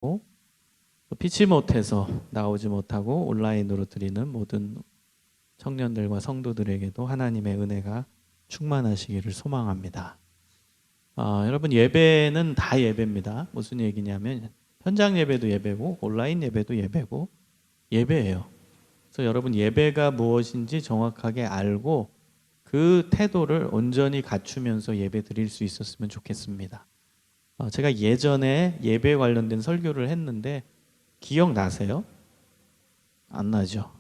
또 피치 못해서 나오지 못하고 온라인으로 드리는 모든 청년들과 성도들에게도 하나님의 은혜가 충만하시기를 소망합니다. 여러분, 예배는 다 예배입니다. 무슨 얘기냐면 현장 예배도 예배고 온라인 예배도 예배고 예배예요. 그래서 여러분, 예배가 무엇인지 정확하게 알고 그 태도를 온전히 갖추면서 예배 드릴 수 있었으면 좋겠습니다. 제가 예전에 예배 관련된 설교를 했는데 기억나세요? 안 나죠?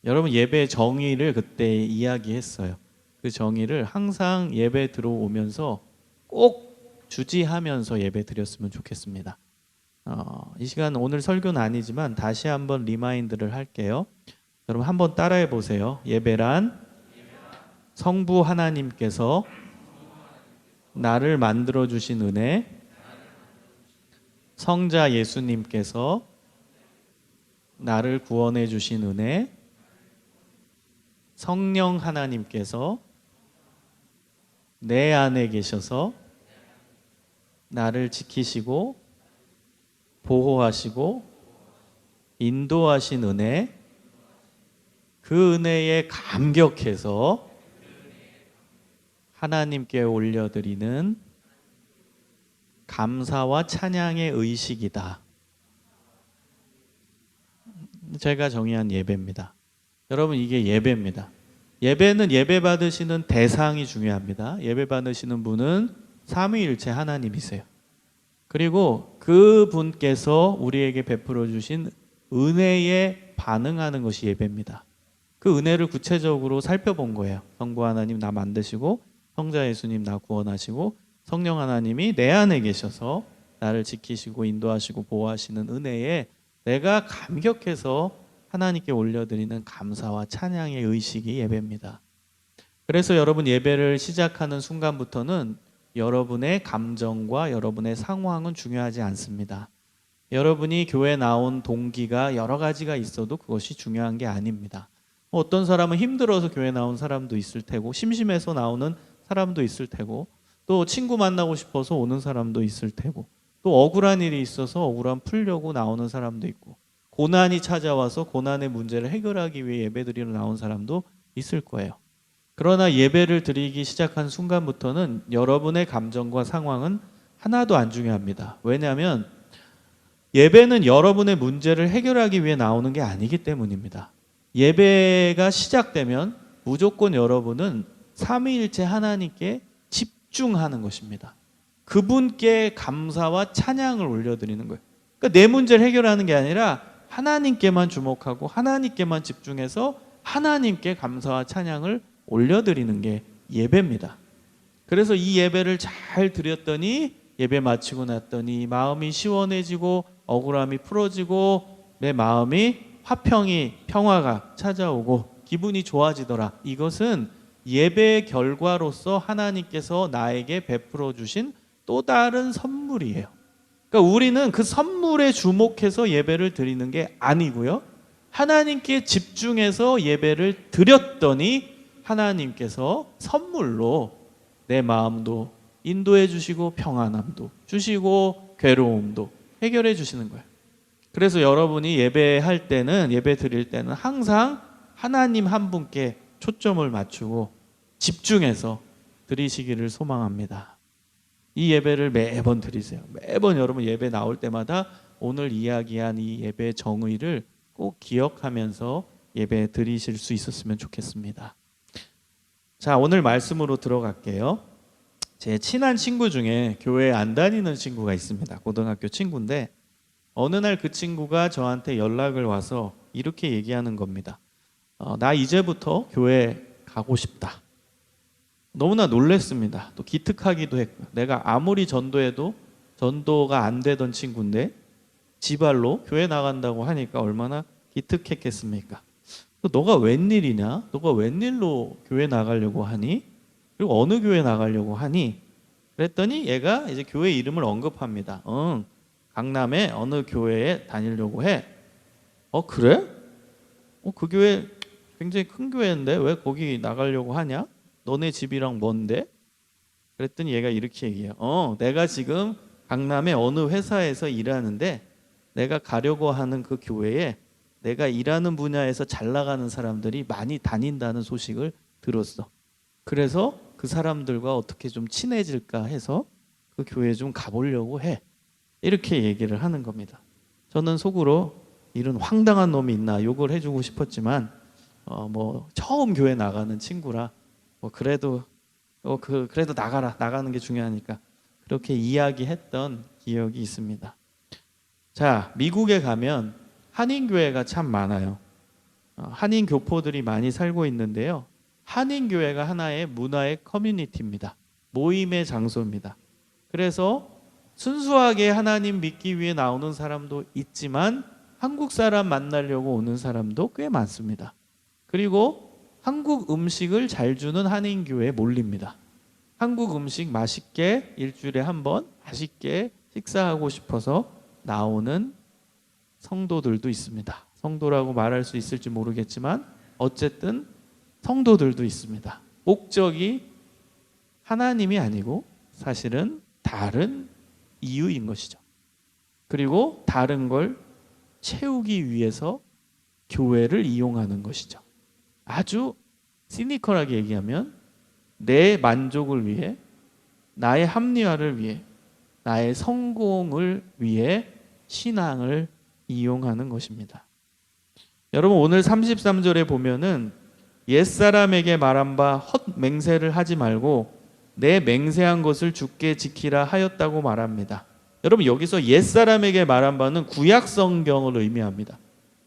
여러분, 예배 정의를 그때 이야기했어요. 그 정의를 항상 예배 들어오면서 꼭 주지하면서 예배 드렸으면 좋겠습니다. 이 시간 오늘 설교는 아니지만 다시 한번 리마인드를 할게요. 여러분, 한번 따라해 보세요. 예배란 성부 하나님께서 나를 만들어 주신 은혜, 성자 예수님께서 나를 구원해 주신 은혜, 성령 하나님께서 내 안에 계셔서 나를 지키시고 보호하시고 인도하신 은혜, 그 은혜에 감격해서 하나님께 올려드리는 감사와 찬양의 의식이다. 제가 정의한 예배입니다. 여러분, 이게 예배입니다. 예배는 예배 받으시는 대상이 중요합니다. 예배 받으시는 분은 삼위일체 하나님이세요. 그리고 그 분께서 우리에게 베풀어 주신 은혜에 반응하는 것이 예배입니다. 그 은혜를 구체적으로 살펴본 거예요. 성부 하나님 나 만드시고, 성자 예수님 나 구원하시고, 성령 하나님이 내 안에 계셔서 나를 지키시고 인도하시고 보호하시는 은혜에 내가 감격해서 하나님께 올려드리는 감사와 찬양의 의식이 예배입니다. 그래서 여러분, 예배를 시작하는 순간부터는 여러분의 감정과 여러분의 상황은 중요하지 않습니다. 여러분이 교회 나온 동기가 여러 가지가 있어도 그것이 중요한 게 아닙니다. 어떤 사람은 힘들어서 교회 나온 사람도 있을 테고, 심심해서 나오는 사람도 있을 테고, 또 친구 만나고 싶어서 오는 사람도 있을 테고, 또 억울한 일이 있어서 억울함 풀려고 나오는 사람도 있고, 고난이 찾아와서 고난의 문제를 해결하기 위해 예배드리러 나온 사람도 있을 거예요. 그러나 예배를 드리기 시작한 순간부터는 여러분의 감정과 상황은 하나도 안 중요합니다. 왜냐하면 예배는 여러분의 문제를 해결하기 위해 나오는 게 아니기 때문입니다. 예배가 시작되면 무조건 여러분은 삼위일체 하나님께 집중하는 것입니다. 그분께 감사와 찬양을 올려드리는 거예요. 그러니까 내 문제를 해결하는 게 아니라 하나님께만 주목하고 하나님께만 집중해서 하나님께 감사와 찬양을 올려드리는 게 예배입니다. 그래서 이 예배를 잘 드렸더니, 예배 마치고 났더니 마음이 시원해지고 억울함이 풀어지고 내 마음이 화평이, 평화가 찾아오고 기분이 좋아지더라. 이것은 예배의 결과로서 하나님께서 나에게 베풀어 주신 또 다른 선물이에요. 그러니까 우리는 그 선물에 주목해서 예배를 드리는 게 아니고요, 하나님께 집중해서 예배를 드렸더니 하나님께서 선물로 내 마음도 인도해 주시고 평안함도 주시고 괴로움도 해결해 주시는 거예요. 그래서 여러분이 예배할 때는, 예배 드릴 때는 항상 하나님 한 분께 초점을 맞추고 집중해서 드리시기를 소망합니다. 이 예배를 매번 드리세요. 매번 여러분 예배 나올 때마다 오늘 이야기한 이 예배 정의를 꼭 기억하면서 예배 드리실 수 있었으면 좋겠습니다. 자, 오늘 말씀으로 들어갈게요. 제 친한 친구 중에 교회에 안 다니는 친구가 있습니다. 고등학교 친구인데 어느 날 그 친구가 저한테 연락을 와서 이렇게 얘기하는 겁니다. 나 이제부터 교회 가고 싶다. 너무나 놀랐습니다. 또 기특하기도 했고요. 내가 아무리 전도해도 전도가 안 되던 친구인데 지발로 교회 나간다고 하니까 얼마나 기특했겠습니까? 너가 웬일이냐? 너가 웬일로 교회 나가려고 하니? 그리고 어느 교회 나가려고 하니? 그랬더니 얘가 이제 교회 이름을 언급합니다. 강남에 어느 교회에 다니려고 해. 그래? 그 교회 굉장히 큰 교회인데 왜 거기 나가려고 하냐? 너네 집이랑 먼데? 그랬더니 얘가 이렇게 얘기해요. 내가 지금 강남의 어느 회사에서 일하는데 내가 가려고 하는 그 교회에 내가 일하는 분야에서 잘 나가는 사람들이 많이 다닌다는 소식을 들었어. 그래서 그 사람들과 어떻게 좀 친해질까 해서 그 교회에 좀 가보려고 해. 이렇게 얘기를 하는 겁니다. 저는 속으로 이런 황당한 놈이 있나 욕을 해주고 싶었지만 뭐 처음 교회 나가는 친구라 뭐 그래도 그래도 나가는 게 중요하니까 그렇게 이야기했던 기억이 있습니다. 자, 미국에 가면 한인교회가 참 많아요. 한인 교포들이 많이 살고 있는데요. 한인교회가 하나의 문화의 커뮤니티입니다. 모임의 장소입니다. 그래서 순수하게 하나님 믿기 위해 나오는 사람도 있지만 한국 사람 만나려고 오는 사람도 꽤 많습니다. 그리고 한국 음식을 잘 주는 한인교회에 몰립니다. 한국 음식 맛있게 일주일에 한 번 맛있게 식사하고 싶어서 나오는 성도들도 있습니다. 성도라고 말할 수 있을지 모르겠지만 어쨌든 성도들도 있습니다. 목적이 하나님이 아니고 사실은 다른 이유인 것이죠. 그리고 다른 걸 채우기 위해서 교회를 이용하는 것이죠. 아주 시니컬하게 얘기하면 내 만족을 위해, 나의 합리화를 위해, 나의 성공을 위해 신앙을 이용하는 것입니다. 여러분 오늘 33절에 보면은 옛사람에게 말한 바 헛맹세를 하지 말고 내 맹세한 것을 주께 지키라 하였다고 말합니다. 여러분 여기서 옛사람에게 말한 바는 구약 성경을 의미합니다.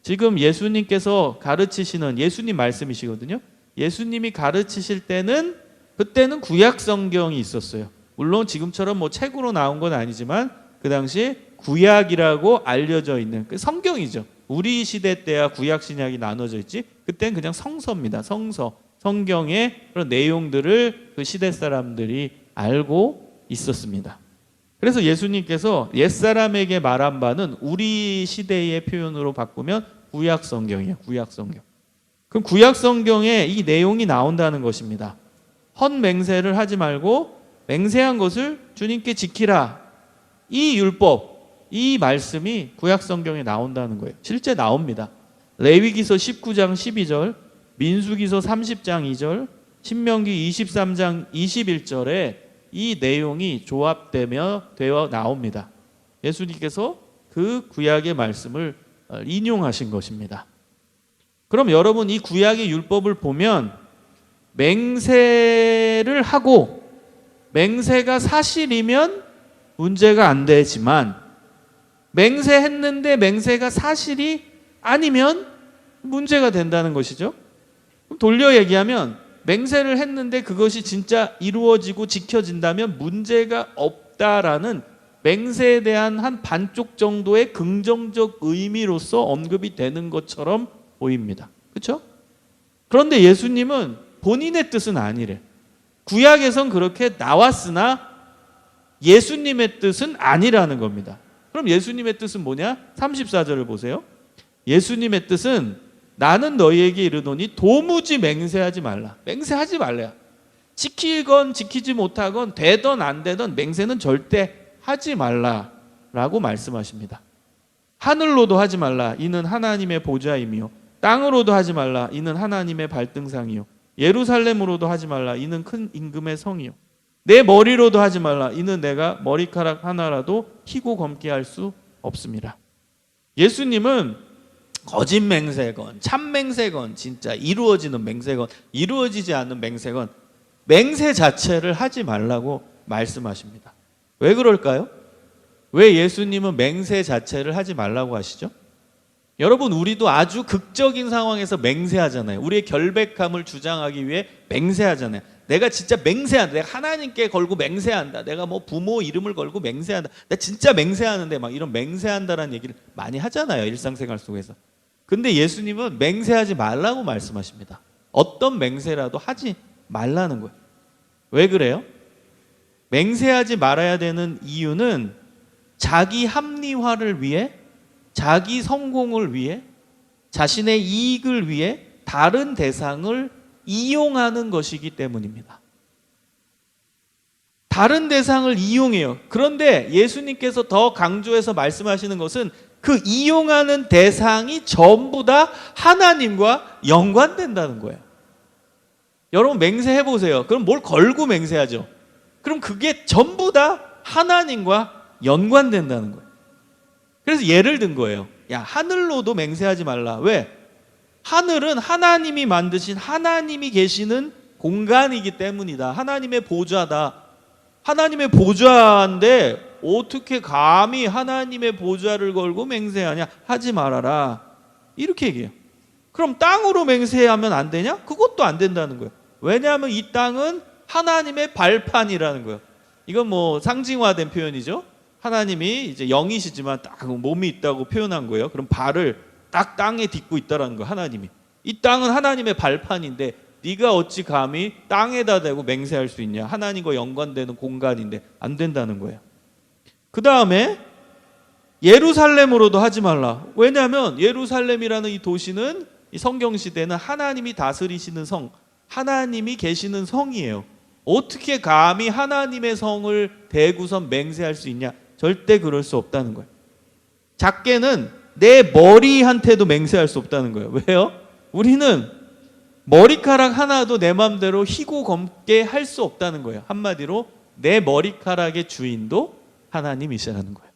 지금 예수님께서 가르치시는 예수님 말씀이시거든요. 예수님이 가르치실 때는 그때는 구약 성경이 있었어요. 물론 지금처럼 뭐 책으로 나온 건 아니지만 그 당시 구약이라고 알려져 있는 그 성경이죠. 우리 시대 때야 구약 신약이 나눠져 있지. 그때는 그냥 성서입니다. 성서, 성경의 그런 내용들을 그 시대 사람들이 알고 있었습니다. 그래서 예수님께서 옛사람에게 말한 바는 우리 시대의 표현으로 바꾸면 구약 성경이에요. 구약 성경. 그럼 구약 성경에 이 내용이 나온다는 것입니다. 헛맹세를 하지 말고 맹세한 것을 주님께 지키라. 이 율법, 이 말씀이 구약 성경에 나온다는 거예요. 실제 나옵니다. 레위기서 19장 12절, 민수기서 30장 2절, 신명기 23장 21절에 이 내용이 조합되어 나옵니다. 예수님께서 그 구약의 말씀을 인용하신 것입니다. 그럼 여러분 이 구약의 율법을 보면 맹세를 하고 맹세가 사실이면 문제가 안 되지만 맹세했는데 맹세가 사실이 아니면 문제가 된다는 것이죠. 돌려 얘기하면 맹세를 했는데 그것이 진짜 이루어지고 지켜진다면 문제가 없다라는 맹세에 대한 한 반쪽 정도의 긍정적 의미로서 언급이 되는 것처럼 보입니다. 그렇죠? 그런데 예수님은 본인의 뜻은 아니래. 구약에선 그렇게 나왔으나 예수님의 뜻은 아니라는 겁니다. 그럼 예수님의 뜻은 뭐냐? 34절을 보세요. 예수님의 뜻은 나는 너희에게 이르노니 도무지 맹세하지 말라. 맹세하지 말래요. 지키건 지키지 못하건 되던 안 되던 맹세는 절대 하지 말라라고 말씀하십니다. 하늘로도 하지 말라. 이는 하나님의 보좌이며 땅으로도 하지 말라. 이는 하나님의 발등상이요 예루살렘으로도 하지 말라. 이는 큰 임금의 성이요 내 머리로도 하지 말라. 이는 내가 머리카락 하나라도 희고 검게 할 수 없습니다. 예수님은 거짓 맹세건 참 맹세건 진짜 이루어지는 맹세건 이루어지지 않는 맹세건 맹세 자체를 하지 말라고 말씀하십니다. 왜 그럴까요? 왜 예수님은 맹세 자체를 하지 말라고 하시죠? 여러분 우리도 아주 극적인 상황에서 맹세하잖아요. 우리의 결백함을 주장하기 위해 맹세하잖아요. 내가 진짜 맹세한다. 내가 하나님께 걸고 맹세한다. 내가 뭐 부모 이름을 걸고 맹세한다. 내가 진짜 맹세하는데 막 이런 맹세한다라는 얘기를 많이 하잖아요. 일상생활 속에서. 근데 예수님은 맹세하지 말라고 말씀하십니다. 어떤 맹세라도 하지 말라는 거예요. 왜 그래요? 맹세하지 말아야 되는 이유는 자기 합리화를 위해 자기 성공을 위해 자신의 이익을 위해 다른 대상을 이용하는 것이기 때문입니다. 다른 대상을 이용해요. 그런데 예수님께서 더 강조해서 말씀하시는 것은 그 이용하는 대상이 전부 다 하나님과 연관된다는 거예요. 여러분 맹세해 보세요. 그럼 뭘 걸고 맹세하죠? 그럼 그게 전부 다 하나님과 연관된다는 거예요. 그래서 예를 든 거예요. 야, 하늘로도 맹세하지 말라. 왜? 하늘은 하나님이 만드신 하나님이 계시는 공간이기 때문이다. 하나님의 보좌다. 하나님의 보좌인데 어떻게 감히 하나님의 보좌를 걸고 맹세하냐? 하지 말아라. 이렇게 얘기해요. 그럼 땅으로 맹세하면 안 되냐? 그것도 안 된다는 거예요. 왜냐하면 이 땅은 하나님의 발판이라는 거예요. 이건 뭐 상징화된 표현이죠. 하나님이 이제 영이시지만 딱 몸이 있다고 표현한 거예요. 그럼 발을 딱 땅에 딛고 있다라는 거예요. 하나님이. 이 땅은 하나님의 발판인데 네가 어찌 감히 땅에다 대고 맹세할 수 있냐? 하나님과 연관되는 공간인데 안 된다는 거예요. 그 다음에 예루살렘으로도 하지 말라. 왜냐하면 예루살렘이라는 이 도시는 이 성경시대는 하나님이 다스리시는 성, 하나님이 계시는 성이에요. 어떻게 감히 하나님의 성을 대구선 맹세할 수 있냐? 절대 그럴 수 없다는 거예요. 작게는 내 머리한테도 맹세할 수 없다는 거예요. 왜요? 우리는 머리카락 하나도 내 마음대로 희고 검게 할 수 없다는 거예요. 한마디로 내 머리카락의 주인도 하나님이시라는 거예요.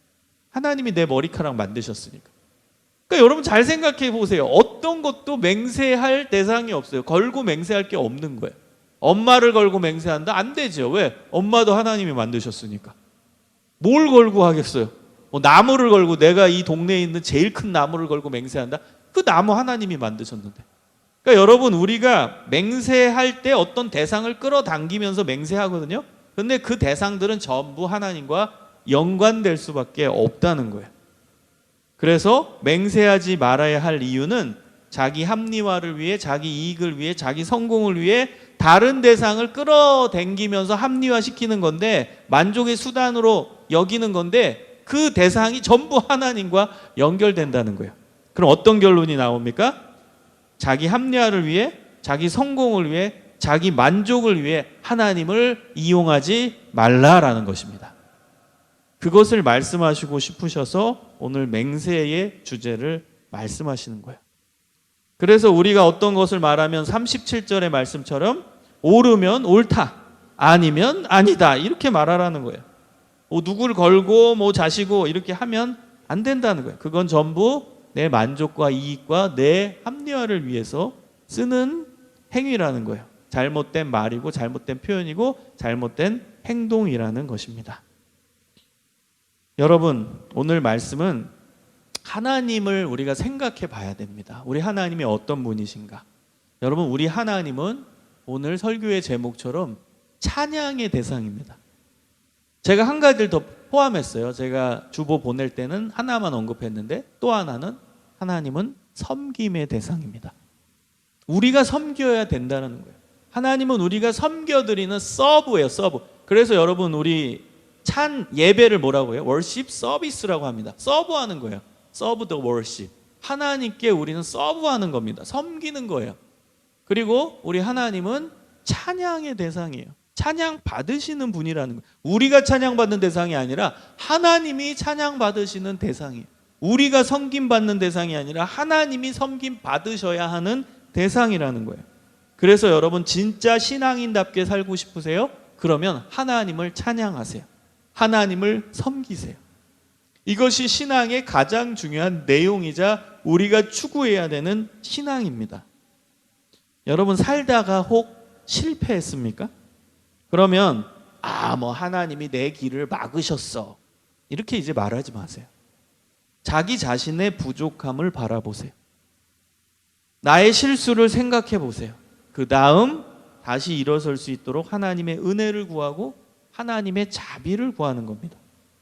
하나님이 내 머리카락 만드셨으니까. 그러니까 여러분 잘 생각해 보세요. 어떤 것도 맹세할 대상이 없어요. 걸고 맹세할 게 없는 거예요. 엄마를 걸고 맹세한다? 안 되죠. 왜? 엄마도 하나님이 만드셨으니까. 뭘 걸고 하겠어요? 뭐 나무를 걸고 내가 이 동네에 있는 제일 큰 나무를 걸고 맹세한다? 그 나무 하나님이 만드셨는데. 그러니까 여러분 우리가 맹세할 때 어떤 대상을 끌어당기면서 맹세하거든요. 근데 그 대상들은 전부 하나님과 연관될 수밖에 없다는 거예요. 그래서 맹세하지 말아야 할 이유는 자기 합리화를 위해, 자기 이익을 위해, 자기 성공을 위해 다른 대상을 끌어당기면서 합리화시키는 건데, 만족의 수단으로 여기는 건데 그 대상이 전부 하나님과 연결된다는 거예요. 그럼 어떤 결론이 나옵니까? 자기 합리화를 위해, 자기 성공을 위해, 자기 만족을 위해 하나님을 이용하지 말라라는 것입니다. 그것을 말씀하시고 싶으셔서 오늘 맹세의 주제를 말씀하시는 거예요. 그래서 우리가 어떤 것을 말하면 37절의 말씀처럼 옳으면 옳다, 아니면 아니다 이렇게 말하라는 거예요. 누구를 걸고 뭐 자시고 이렇게 하면 안 된다는 거예요. 그건 전부 내 만족과 이익과 내 합리화를 위해서 쓰는 행위라는 거예요. 잘못된 말이고 잘못된 표현이고 잘못된 행동이라는 것입니다. 여러분 오늘 말씀은 하나님을 우리가 생각해 봐야 됩니다. 우리 하나님이 어떤 분이신가? 여러분 우리 하나님은 오늘 설교의 제목처럼 찬양의 대상입니다. 제가 한 가지를 더 포함했어요. 제가 주보 보낼 때는 하나만 언급했는데 또 하나는 하나님은 섬김의 대상입니다. 우리가 섬겨야 된다는 거예요. 하나님은 우리가 섬겨드리는 서브예요. 서브. 그래서 여러분 우리 찬 예배를 뭐라고 해요? 월십 서비스라고 합니다. 서브하는 거예요. 서브 더 월십. 하나님께 우리는 서브하는 겁니다. 섬기는 거예요. 그리고 우리 하나님은 찬양의 대상이에요. 찬양 받으시는 분이라는 거예요. 우리가 찬양받는 대상이 아니라 하나님이 찬양받으시는 대상이에요. 우리가 섬김받는 대상이 아니라 하나님이 섬김 받으셔야 하는 대상이라는 거예요. 그래서 여러분 진짜 신앙인답게 살고 싶으세요? 그러면 하나님을 찬양하세요. 하나님을 섬기세요. 이것이 신앙의 가장 중요한 내용이자 우리가 추구해야 되는 신앙입니다. 여러분 살다가 혹 실패했습니까? 그러면 뭐 하나님이 내 길을 막으셨어 이렇게 이제 말하지 마세요. 자기 자신의 부족함을 바라보세요. 나의 실수를 생각해 보세요. 그 다음 다시 일어설 수 있도록 하나님의 은혜를 구하고 하나님의 자비를 구하는 겁니다.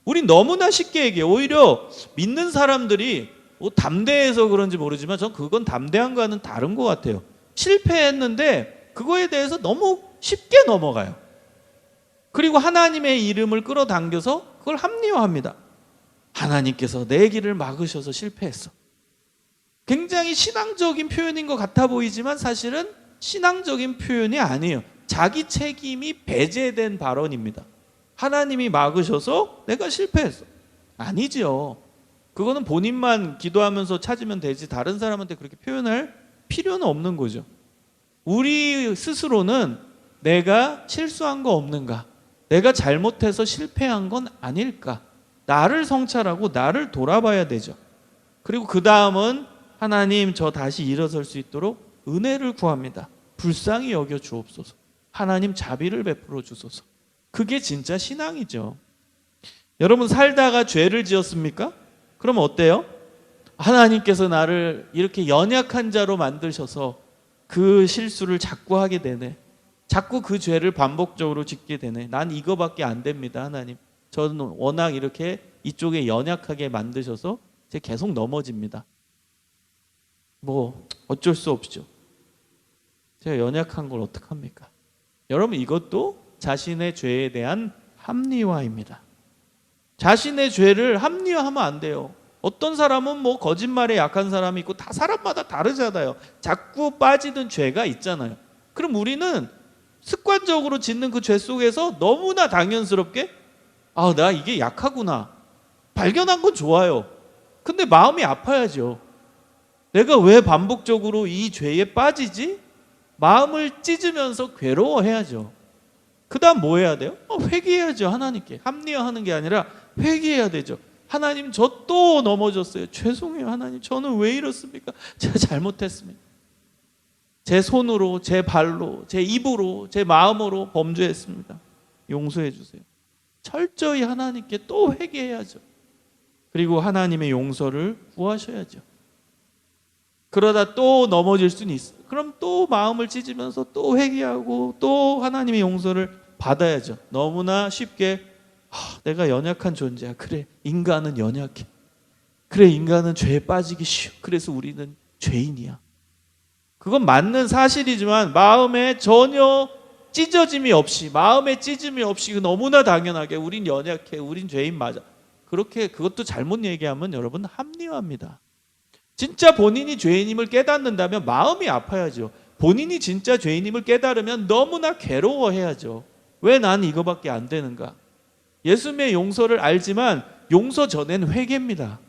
우린 너무나 쉽게 얘기해요. 오히려 믿는 사람들이 담대해서 그런지 모르지만 전 그건 담대한과는 다른 것 같아요. 실패했는데 그거에 대해서 너무 쉽게 넘어가요. 그리고 하나님의 이름을 끌어당겨서 그걸 합리화합니다. 하나님께서 내 길을 막으셔서 실패했어. 굉장히 신앙적인 표현인 것 같아 보이지만 사실은 신앙적인 표현이 아니에요. 자기 책임이 배제된 발언입니다. 하나님이 막으셔서 내가 실패했어. 아니죠. 그거는 본인만 기도하면서 찾으면 되지 다른 사람한테 그렇게 표현할 필요는 없는 거죠. 우리 스스로는 내가 실수한 거 없는가? 내가 잘못해서 실패한 건 아닐까? 나를 성찰하고 나를 돌아봐야 되죠. 그리고 그 다음은 하나님 저 다시 일어설 수 있도록 은혜를 구합니다. 불쌍히 여겨 주옵소서. 하나님 자비를 베풀어 주소서. 그게 진짜 신앙이죠. 여러분 살다가 죄를 지었습니까? 그럼 어때요? 하나님께서 나를 이렇게 연약한 자로 만드셔서 그 실수를 자꾸 하게 되네. 자꾸 그 죄를 반복적으로 짓게 되네. 난 이거밖에 안 됩니다, 하나님. 저는 워낙 이렇게 이쪽에 연약하게 만드셔서 제가 계속 넘어집니다. 뭐 어쩔 수 없죠. 제가 연약한 걸 어떡합니까? 여러분 이것도 자신의 죄에 대한 합리화입니다. 자신의 죄를 합리화하면 안 돼요. 어떤 사람은 뭐 거짓말에 약한 사람이 있고 다 사람마다 다르잖아요. 자꾸 빠지는 죄가 있잖아요. 그럼 우리는 습관적으로 짓는 그 죄 속에서 너무나 당연스럽게 나 이게 약하구나. 발견한 건 좋아요. 근데 마음이 아파야죠. 내가 왜 반복적으로 이 죄에 빠지지? 마음을 찢으면서 괴로워해야죠. 그 다음 뭐 해야 돼요? 회개해야죠. 하나님께. 합리화하는 게 아니라 회개해야 되죠. 하나님 저 또 넘어졌어요. 죄송해요 하나님. 저는 왜 이렇습니까? 제가 잘못했습니다. 제 손으로, 제 발로, 제 입으로, 제 마음으로 범죄했습니다. 용서해 주세요. 철저히 하나님께 또 회개해야죠. 그리고 하나님의 용서를 구하셔야죠. 그러다 또 넘어질 수는 있어요. 그럼 또 마음을 찢으면서 또 회개하고 또 하나님의 용서를 받아야죠. 너무나 쉽게 내가 연약한 존재야. 그래 인간은 연약해. 그래 인간은 죄에 빠지기 쉬워. 그래서 우리는 죄인이야. 그건 맞는 사실이지만 마음에 전혀 찢어짐이 없이, 마음에 찢음이 없이 너무나 당연하게 우린 연약해, 우린 죄인 맞아. 그렇게 그것도 잘못 얘기하면 여러분 합리화입니다. 진짜 본인이 죄인임을 깨닫는다면 마음이 아파야죠. 본인이 진짜 죄인임을 깨달으면 너무나 괴로워해야죠. 왜 난 이거밖에 안 되는가? 예수님의 용서를 알지만 용서 전에는 회개입니다.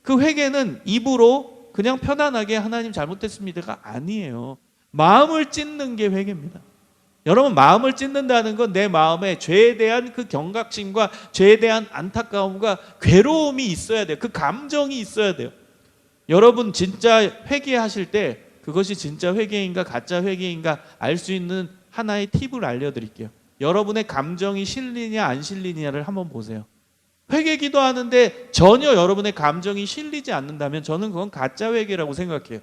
그 회개는 입으로 그냥 편안하게 하나님 잘못했습니다가 아니에요. 마음을 찢는 게 회개입니다. 여러분 마음을 찢는다는 건 내 마음에 죄에 대한 그 경각심과 죄에 대한 안타까움과 괴로움이 있어야 돼요. 그 감정이 있어야 돼요. 여러분 진짜 회개하실 때 그것이 진짜 회개인가 가짜 회개인가 알 수 있는 하나의 팁을 알려드릴게요. 여러분의 감정이 실리냐 안 실리냐를 한번 보세요. 회개 기도하는데 전혀 여러분의 감정이 실리지 않는다면 저는 그건 가짜 회개라고 생각해요.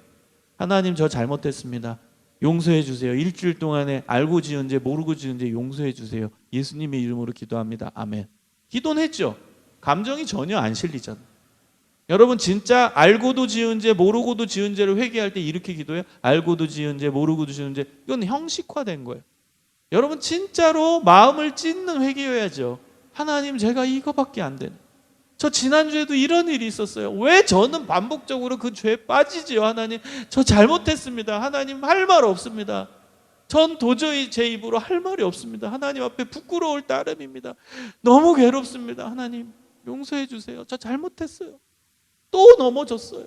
하나님 저 잘못했습니다. 용서해 주세요. 일주일 동안에 알고 지은 죄 모르고 지은 죄 용서해 주세요. 예수님의 이름으로 기도합니다. 아멘. 기도는 했죠. 감정이 전혀 안 실리잖아요. 여러분 진짜 알고도 지은 죄 모르고도 지은 죄를 회개할 때 이렇게 기도해요. 알고도 지은 죄 모르고도 지은 죄. 이건 형식화된 거예요. 여러분 진짜로 마음을 찢는 회개여야죠. 하나님 제가 이거밖에 안 되네. 저 지난주에도 이런 일이 있었어요. 왜 저는 반복적으로 그 죄에 빠지지요? 하나님 저 잘못했습니다. 하나님 할 말 없습니다. 전 도저히 제 입으로 할 말이 없습니다. 하나님 앞에 부끄러울 따름입니다. 너무 괴롭습니다. 하나님 용서해 주세요. 저 잘못했어요. 또 넘어졌어요.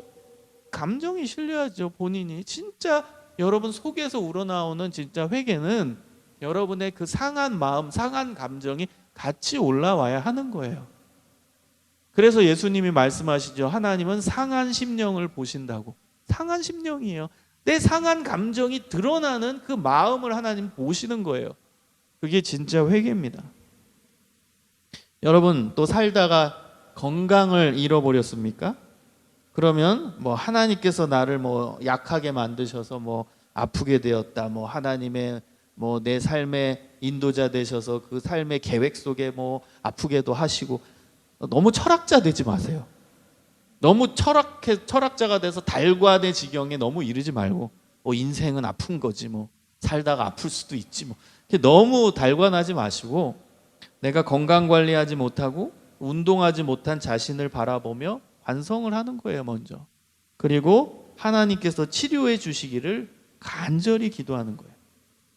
감정이 실려야죠. 본인이 진짜 여러분 속에서 우러나오는 진짜 회개는 여러분의 그 상한 마음, 상한 감정이 같이 올라와야 하는 거예요. 그래서 예수님이 말씀하시죠. 하나님은 상한 심령을 보신다고. 상한 심령이에요. 내 상한 감정이 드러나는 그 마음을 하나님 보시는 거예요. 그게 진짜 회개입니다. 여러분 또 살다가 건강을 잃어버렸습니까? 그러면 뭐 하나님께서 나를 뭐 약하게 만드셔서 뭐 아프게 되었다. 뭐 하나님의 뭐 내 삶의 인도자 되셔서 그 삶의 계획 속에 뭐 아프게도 하시고 너무 철학자 되지 마세요. 너무 철학자가 돼서 달관의 지경에 너무 이르지 말고 인생은 아픈 거지 뭐 살다가 아플 수도 있지 뭐 너무 달관하지 마시고 내가 건강 관리하지 못하고 운동하지 못한 자신을 바라보며 반성을 하는 거예요 먼저. 그리고 하나님께서 치료해 주시기를 간절히 기도하는 거예요.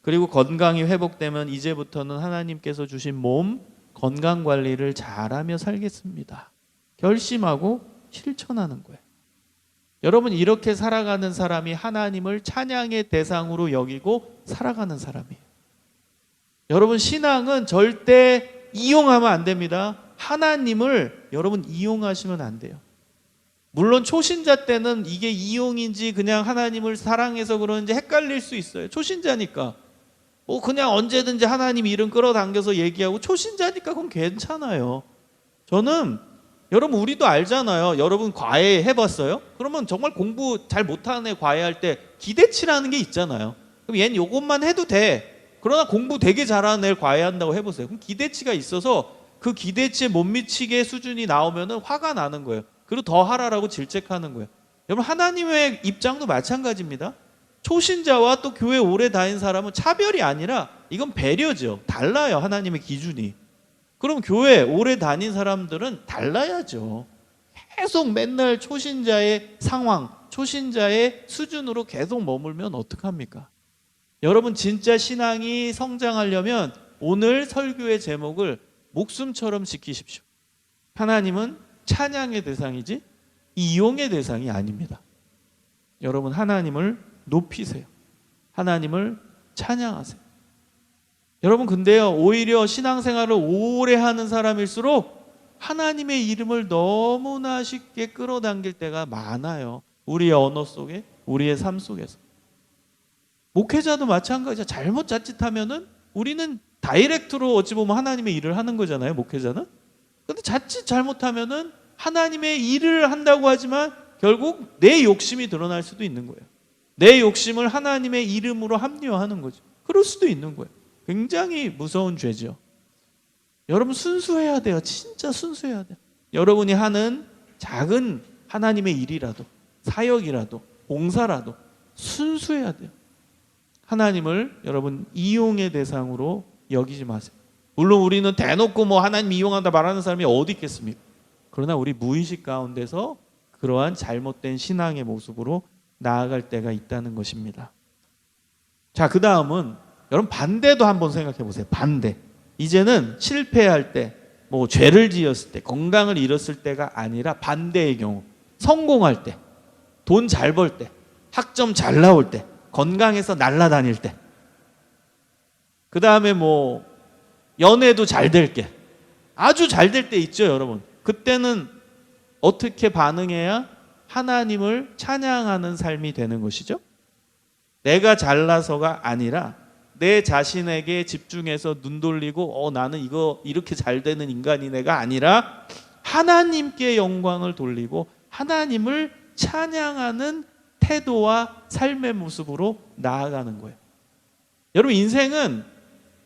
그리고 건강이 회복되면 이제부터는 하나님께서 주신 몸 건강관리를 잘하며 살겠습니다. 결심하고 실천하는 거예요. 여러분, 이렇게 살아가는 사람이 하나님을 찬양의 대상으로 여기고 살아가는 사람이에요. 여러분, 신앙은 절대 이용하면 안 됩니다. 하나님을 여러분 이용하시면 안 돼요. 물론 초신자 때는 이게 이용인지 그냥 하나님을 사랑해서 그러는지 헷갈릴 수 있어요. 초신자니까 그냥 언제든지 하나님 이름 끌어당겨서 얘기하고, 초신자니까 그건 괜찮아요. 저는 여러분, 우리도 알잖아요. 여러분 과외 해봤어요? 그러면 정말 공부 잘 못하는 애 과외할 때 기대치라는 게 있잖아요. 그럼 얘는 요것만 해도 돼. 그러나 공부 되게 잘하는 애를 과외한다고 해보세요. 그럼 기대치가 있어서 그 기대치에 못 미치게 수준이 나오면 화가 나는 거예요. 그리고 더 하라라고 질책하는 거예요. 여러분, 하나님의 입장도 마찬가지입니다. 초신자와 또 교회 오래 다닌 사람은 차별이 아니라 이건 배려죠. 달라요, 하나님의 기준이. 그럼 교회 오래 다닌 사람들은 달라야죠. 계속 맨날 초신자의 상황, 초신자의 수준으로 계속 머물면 어떡합니까? 여러분, 진짜 신앙이 성장하려면 오늘 설교의 제목을 목숨처럼 지키십시오. 하나님은 찬양의 대상이지 이용의 대상이 아닙니다. 여러분, 하나님을 높이세요. 하나님을 찬양하세요. 여러분, 근데요, 오히려 신앙생활을 오래 하는 사람일수록 하나님의 이름을 너무나 쉽게 끌어당길 때가 많아요. 우리의 언어 속에, 우리의 삶 속에서. 목회자도 마찬가지야. 잘못 자칫하면은 우리는 다이렉트로 어찌 보면 하나님의 일을 하는 거잖아요, 목회자는. 근데 자칫 잘못하면은 하나님의 일을 한다고 하지만 결국 내 욕심이 드러날 수도 있는 거예요. 내 욕심을 하나님의 이름으로 합리화하는 거죠. 그럴 수도 있는 거예요. 굉장히 무서운 죄죠. 여러분, 순수해야 돼요. 진짜 순수해야 돼요. 여러분이 하는 작은 하나님의 일이라도, 사역이라도, 봉사라도 순수해야 돼요. 하나님을 여러분 이용의 대상으로 여기지 마세요. 물론 우리는 대놓고 하나님 이용한다 말하는 사람이 어디 있겠습니까? 그러나 우리 무의식 가운데서 그러한 잘못된 신앙의 모습으로 나아갈 때가 있다는 것입니다. 자, 그 다음은 여러분 반대도 한번 생각해 보세요. 반대. 이제는 실패할 때, 죄를 지었을 때, 건강을 잃었을 때가 아니라 반대의 경우, 성공할 때, 돈 잘 벌 때, 학점 잘 나올 때, 건강해서 날아다닐 때, 그 다음에 연애도 잘 될 게, 아주 잘 될 때 있죠, 여러분. 그때는 어떻게 반응해야 하나님을 찬양하는 삶이 되는 것이죠? 내가 잘나서가 아니라 내 자신에게 집중해서 눈 돌리고 나는 이렇게 잘 되는 인간이네가 아니라 하나님께 영광을 돌리고 하나님을 찬양하는 태도와 삶의 모습으로 나아가는 거예요. 여러분, 인생은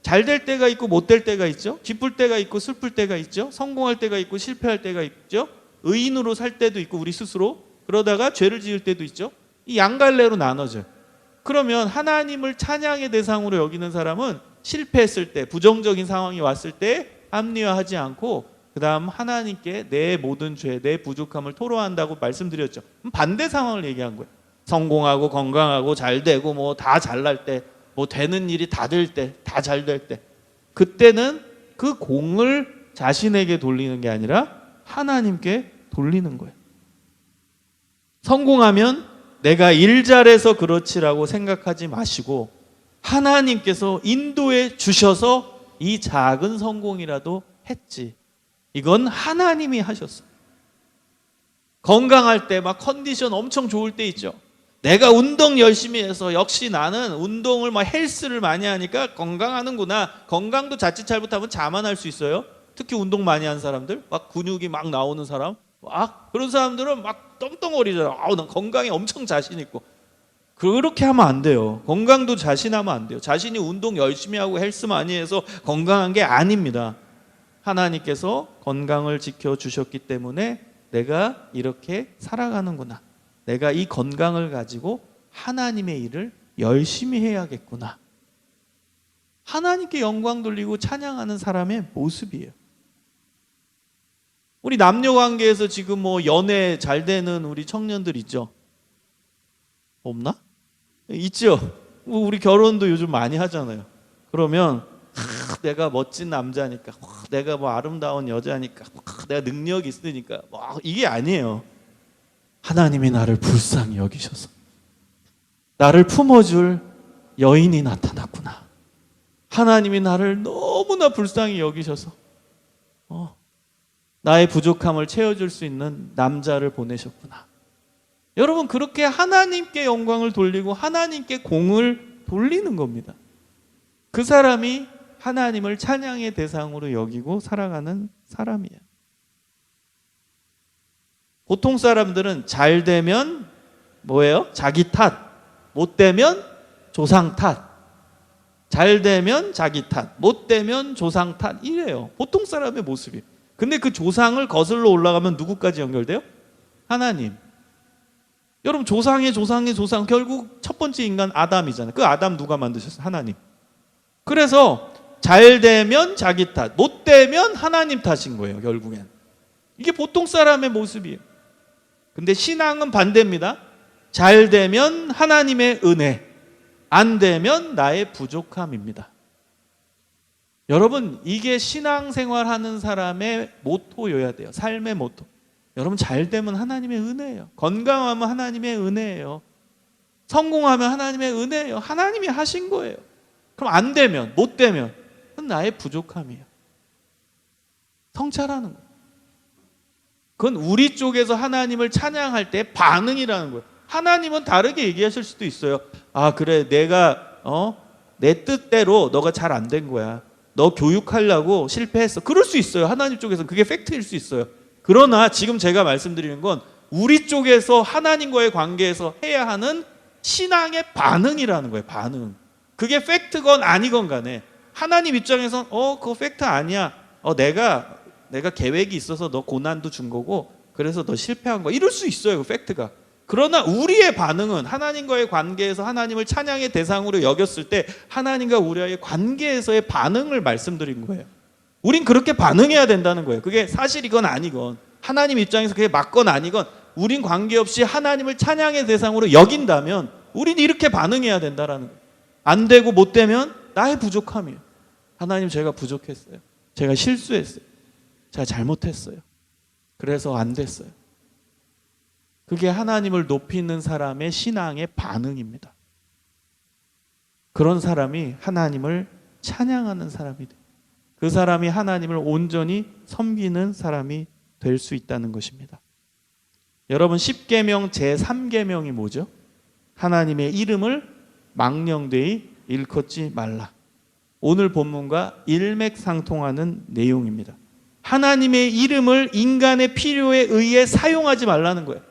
잘 될 때가 있고 못 될 때가 있죠. 기쁠 때가 있고 슬플 때가 있죠. 성공할 때가 있고 실패할 때가 있죠. 의인으로 살 때도 있고 우리 스스로, 그러다가 죄를 지을 때도 있죠. 이 양갈래로 나눠져요. 그러면 하나님을 찬양의 대상으로 여기는 사람은 실패했을 때, 부정적인 상황이 왔을 때 합리화하지 않고 그 다음 하나님께 내 모든 죄, 내 부족함을 토로한다고 말씀드렸죠. 반대 상황을 얘기한 거예요. 성공하고 건강하고 잘 되고 다 잘날 때, 되는 일이 다 될 때, 다 잘 될 때, 그때는 그 공을 자신에게 돌리는 게 아니라 하나님께 돌리는 거예요. 성공하면 내가 일 잘해서 그렇지라고 생각하지 마시고 하나님께서 인도해 주셔서 이 작은 성공이라도 했지. 이건 하나님이 하셨어요. 건강할 때 컨디션 엄청 좋을 때 있죠. 내가 운동 열심히 해서 역시 나는 운동을 헬스를 많이 하니까 건강하는구나. 건강도 자칫 잘못하면 자만할 수 있어요. 특히 운동 많이 한 사람들, 근육이 나오는 사람, 그런 사람들은 떵떵거리잖아. 난 건강에 엄청 자신 있고. 그렇게 하면 안 돼요. 건강도 자신하면 안 돼요. 자신이 운동 열심히 하고 헬스 많이 해서 건강한 게 아닙니다. 하나님께서 건강을 지켜주셨기 때문에 내가 이렇게 살아가는구나. 내가 이 건강을 가지고 하나님의 일을 열심히 해야겠구나. 하나님께 영광 돌리고 찬양하는 사람의 모습이에요. 우리 남녀 관계에서 지금 연애 잘 되는 우리 청년들 있죠? 없나? 있죠? 우리 결혼도 요즘 많이 하잖아요. 그러면 내가 멋진 남자니까, 내가 뭐 아름다운 여자니까, 내가 능력이 있으니까, 이게 아니에요. 하나님이 나를 불쌍히 여기셔서 나를 품어줄 여인이 나타났구나. 하나님이 나를 너무나 불쌍히 여기셔서 나의 부족함을 채워줄 수 있는 남자를 보내셨구나. 여러분, 그렇게 하나님께 영광을 돌리고 하나님께 공을 돌리는 겁니다. 그 사람이 하나님을 찬양의 대상으로 여기고 살아가는 사람이에요. 보통 사람들은 잘 되면 뭐예요? 자기 탓. 못 되면 조상 탓. 잘 되면 자기 탓. 못 되면 조상 탓. 이래요. 보통 사람의 모습이. 근데 그 조상을 거슬러 올라가면 누구까지 연결돼요? 하나님. 여러분, 조상의 조상 결국 첫 번째 인간 아담이잖아요. 그 아담 누가 만드셨어요? 하나님. 그래서 잘 되면 자기 탓, 못 되면 하나님 탓인 거예요, 결국엔. 이게 보통 사람의 모습이에요. 근데 신앙은 반대입니다. 잘 되면 하나님의 은혜, 안 되면 나의 부족함입니다. 여러분, 이게 신앙생활하는 사람의 모토여야 돼요. 삶의 모토. 여러분, 잘 되면 하나님의 은혜예요. 건강하면 하나님의 은혜예요. 성공하면 하나님의 은혜예요. 하나님이 하신 거예요. 그럼 안 되면, 못 되면 그건 나의 부족함이에요. 성찰하는 거예요. 그건 우리 쪽에서 하나님을 찬양할 때 반응이라는 거예요. 하나님은 다르게 얘기하실 수도 있어요. 아, 그래, 내가 내 뜻대로 너가 잘 안 된 거야. 너 교육하려고 실패했어. 그럴 수 있어요. 하나님 쪽에서는 그게 팩트일 수 있어요. 그러나 지금 제가 말씀드리는 건 우리 쪽에서 하나님과의 관계에서 해야 하는 신앙의 반응이라는 거예요. 반응. 그게 팩트건 아니건 간에 하나님 입장에선 그거 팩트 아니야. 내가 계획이 있어서 너 고난도 준 거고 그래서 너 실패한 거야. 이럴 수 있어요. 그 팩트가. 그러나 우리의 반응은 하나님과의 관계에서 하나님을 찬양의 대상으로 여겼을 때 하나님과 우리와의 관계에서의 반응을 말씀드린 거예요. 우린 그렇게 반응해야 된다는 거예요. 그게 사실이건 아니건, 하나님 입장에서 그게 맞건 아니건, 우린 관계없이 하나님을 찬양의 대상으로 여긴다면 우린 이렇게 반응해야 된다는 거예요. 안 되고 못 되면 나의 부족함이에요. 하나님, 제가 부족했어요. 제가 실수했어요. 제가 잘못했어요. 그래서 안 됐어요. 그게 하나님을 높이는 사람의 신앙의 반응입니다. 그런 사람이 하나님을 찬양하는 사람이 돼요. 그 사람이 하나님을 온전히 섬기는 사람이 될 수 있다는 것입니다. 여러분, 10계명 제3계명이 뭐죠? 하나님의 이름을 망령되이 일컫지 말라. 오늘 본문과 일맥상통하는 내용입니다. 하나님의 이름을 인간의 필요에 의해 사용하지 말라는 거예요.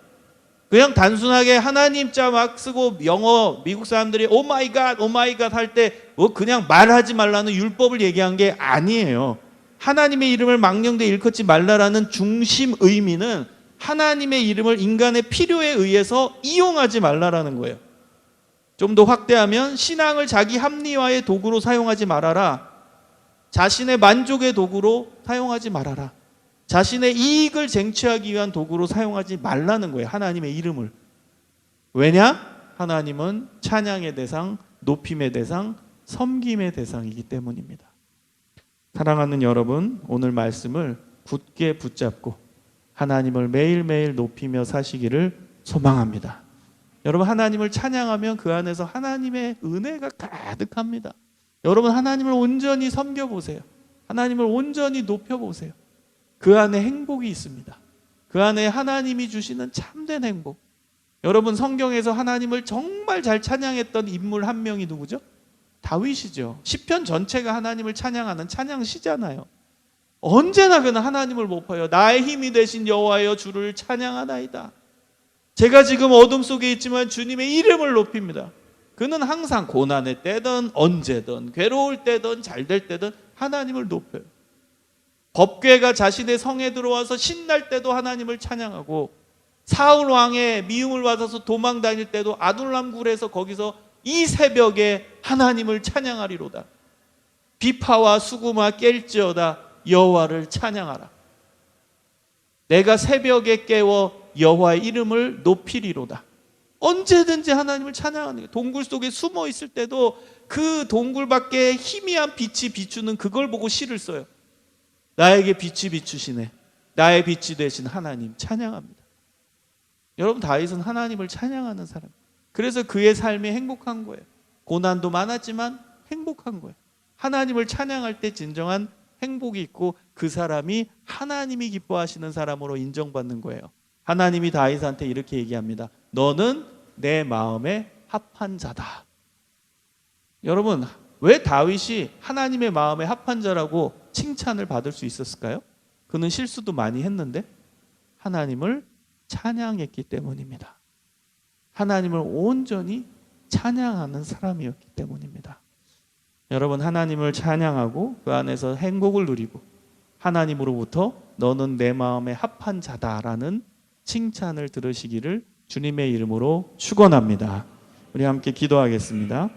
그냥 단순하게 하나님 자 막 쓰고 영어 미국 사람들이 오 마이 갓 할 때 그냥 말하지 말라는 율법을 얘기한 게 아니에요. 하나님의 이름을 망령되이 일컫지 말라라는 중심 의미는 하나님의 이름을 인간의 필요에 의해서 이용하지 말라라는 거예요. 좀 더 확대하면 신앙을 자기 합리화의 도구로 사용하지 말아라. 자신의 만족의 도구로 사용하지 말아라. 자신의 이익을 쟁취하기 위한 도구로 사용하지 말라는 거예요. 하나님의 이름을. 왜냐? 하나님은 찬양의 대상, 높임의 대상, 섬김의 대상이기 때문입니다. 사랑하는 여러분, 오늘 말씀을 굳게 붙잡고 하나님을 매일매일 높이며 사시기를 소망합니다. 여러분, 하나님을 찬양하면 그 안에서 하나님의 은혜가 가득합니다. 여러분, 하나님을 온전히 섬겨보세요. 하나님을 온전히 높여보세요. 그 안에 행복이 있습니다. 그 안에 하나님이 주시는 참된 행복. 여러분, 성경에서 하나님을 정말 잘 찬양했던 인물 한 명이 누구죠? 다윗이죠. 시편 전체가 하나님을 찬양하는 찬양시잖아요. 언제나 그는 하나님을 높여요. 나의 힘이 되신 여호와여 주를 찬양하나이다. 제가 지금 어둠 속에 있지만 주님의 이름을 높입니다. 그는 항상 고난의 때든 언제든 괴로울 때든 잘될 때든 하나님을 높여요. 법궤가 자신의 성에 들어와서 신날 때도 하나님을 찬양하고 사울 왕의 미움을 받아서 도망 다닐 때도 아둘람 굴에서 거기서 이 새벽에 하나님을 찬양하리로다. 비파와 수구마 깰지어다 여호와를 찬양하라. 내가 새벽에 깨워 여호와의 이름을 높이리로다. 언제든지 하나님을 찬양하는 거예요. 동굴 속에 숨어 있을 때도 그 동굴 밖에 희미한 빛이 비추는 그걸 보고 시를 써요. 나에게 빛이 비추시네. 나의 빛이 되신 하나님 찬양합니다. 여러분, 다윗은 하나님을 찬양하는 사람. 그래서 그의 삶이 행복한 거예요. 고난도 많았지만 행복한 거예요. 하나님을 찬양할 때 진정한 행복이 있고 그 사람이 하나님이 기뻐하시는 사람으로 인정받는 거예요. 하나님이 다윗한테 이렇게 얘기합니다. 너는 내 마음에 합한 자다. 여러분, 왜 다윗이 하나님의 마음에 합한 자라고 칭찬을 받을 수 있었을까요? 그는 실수도 많이 했는데 하나님을 찬양했기 때문입니다. 하나님을 온전히 찬양하는 사람이었기 때문입니다. 여러분, 하나님을 찬양하고 그 안에서 행복을 누리고 하나님으로부터 너는 내 마음에 합한 자다라는 칭찬을 들으시기를 주님의 이름으로 축원합니다. 우리 함께 기도하겠습니다.